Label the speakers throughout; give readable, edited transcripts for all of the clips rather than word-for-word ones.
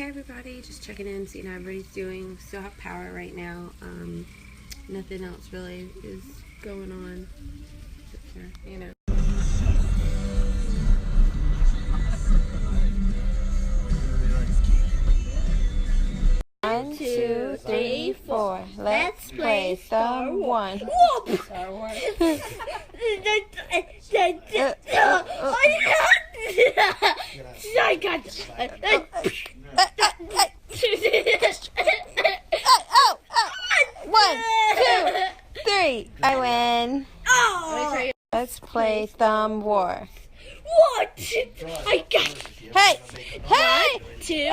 Speaker 1: Hey everybody, just checking in, seeing how everybody's doing. Still have power right now. Nothing else really is going on. You know.
Speaker 2: 1, 2, 3, 4. Let's play Star One.
Speaker 3: Star Wars. I got
Speaker 2: Oh! 1, 2, 3. I win.
Speaker 3: Oh!
Speaker 2: Let's play Thumb War.
Speaker 3: What? I got
Speaker 2: Hey! Hey!
Speaker 3: 2.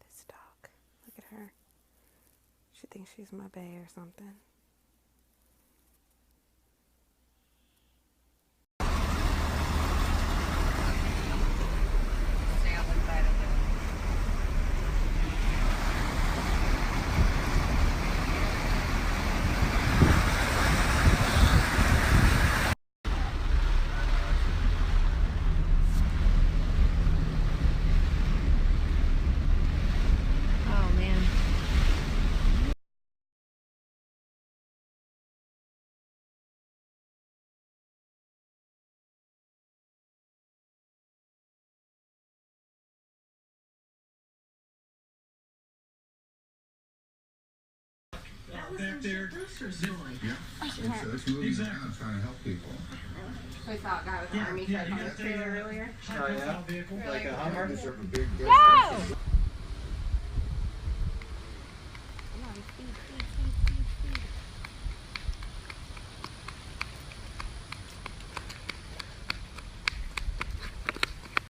Speaker 1: This dog. Look at her. She thinks she's my bae or something. Oh man.
Speaker 4: Back there. Yeah. Exactly. I'm trying to help people.
Speaker 1: I saw a guy with an army truck on the trailer earlier.
Speaker 5: Oh yeah? Like a Hummer?
Speaker 4: Deserve a big
Speaker 2: Go!